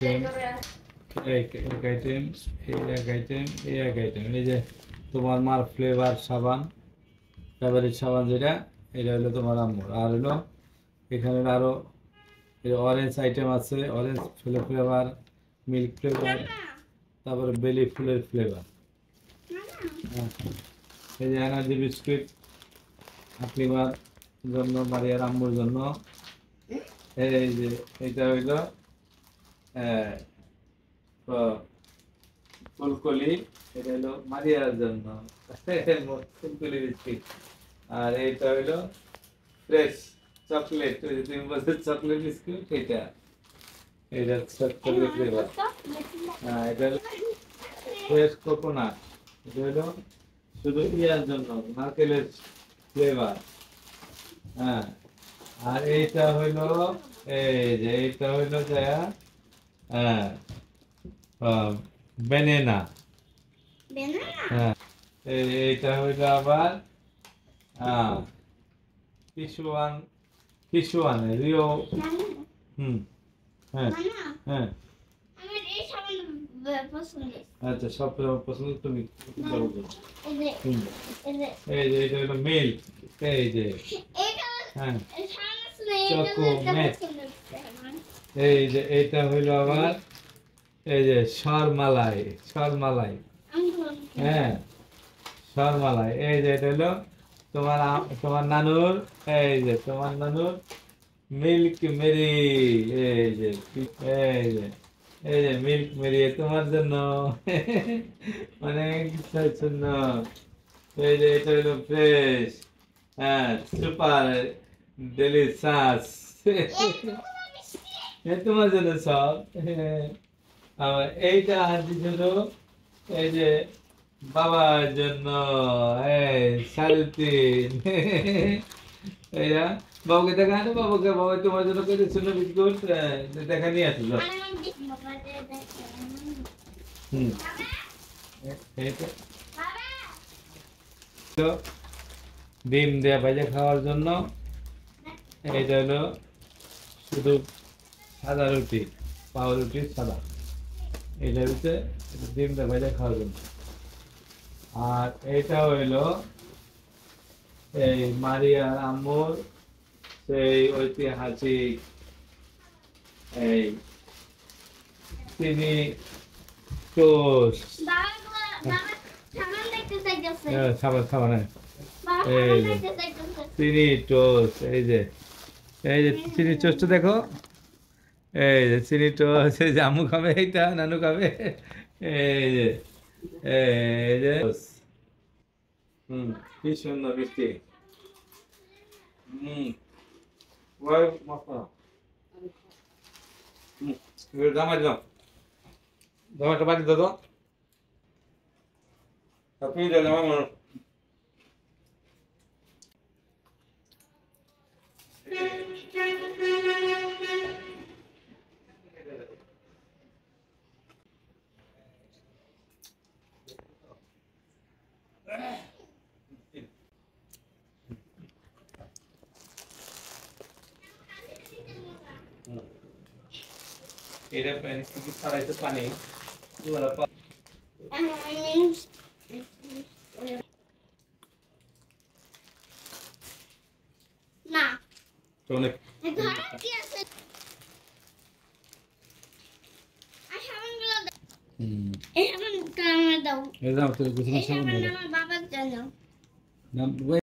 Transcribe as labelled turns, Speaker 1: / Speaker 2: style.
Speaker 1: এক আইটেম, এই এক আইটেম, এই এক আইটেম। এই যে তোমার মার ফ্লেভার সাবান, ফেভারিট সাবান যেটা, এটা হলো তোমার আম্মুর। আর হলো এখানে আরো অরেঞ্জ আইটেম আছে, অরেঞ্জ ফ্লেভার, মিল্ক ফ্লেভার, তারপরে বেলি ফুলের ফ্লেভার। এই যে এনার্জি বিস্কুট আকলিমার জন্য, মারিয়ার আম্মুর জন্য। এই যে এটা হইলো ফুলকলি, এটা হলো মারিয়ার জন্য ফুলকলি বিস্কিট। আর এইটা হইলো ফ্রেশ চকলেট, ওই যে তুমি বলছো চকলেট বিস্কুট, এটা এটা চকলেট ফ্লেভার। হ্যাঁ, এটা হলো ফ্রেশ কোকোনাট, এটা হলো শুধু ইয়ার জন্য নারকেলের ফ্লেভার। হ্যাঁ, আর এইটা হইলো, এই যে এইটা হইলো যে হ্যাঁ বেনেনা। হ্যাঁ, এইটা হইলো আবার কিশুয়ান, কিশুয়ান রিও। হুম। হ্যাঁ হ্যাঁ, আচ্ছা, সব পছন্দ তুমি বলো। এই যে এটা হলো মিল্ক, এই যে হ্যাঁ চকোমেট। এই যে এইটা হইলো আবার এই যে সরমালাই, সরমালাই। হ্যাঁ, সরমালাই। এই যে এটা হলো তোমার তোমার নানুর, এই যে তোমার নানুর মিল্ক মেরি। এই যে এই যে এই যে মিল্ক মেরি তোমার জন্য অনেক কিছুর জন্য। এই যে এটা হলো ফ্রেশ, হ্যাঁ সুপার ডেলিশাস তোমার জন্য সব। আবার এইটা হাতি জন্য, এই যে বাবার জন্য, এই সালতিন এইটা বাবুকে দেখা না, বাবুকে, বাবা তোমার জন্য করে শুনে বিস্কুট দেখা নিয়ে আসলো। হুম, এইটা ডিম দেয়া ভাজা খাওয়ার জন্য। এইটা হলো শুধু সাদা রুটি, পাউরুটি সাদা, এটা হচ্ছে ডিম দেয়া ভাজা খাওয়ার জন্য। আর এইটা হইলো এই মারিয়ার আম্মুর সেই ঐতিহাসিক এই চিনি টোস্ট। খাবার খাবার, এই যে চিনি টোস্ট, এই যে এই যে চিনি টোস্ট দেখো, এই যে চিনি টোস্ট, এই যে আম্মু খাবে, এইটা নানু খাবে। এই যে এই যে হুম, কি সুন্দর মিষ্টি। হুম, ওই মশলা। হুম, জামাই দাও, জামাইটা বাড়ি দাও তো, তুমি দাও জামাই মনে। এটা কি ছাড়াইতে পানি না অনেক এই সাবানটা আমার দাও, এই দাও তো কিছু না সাবান দাও।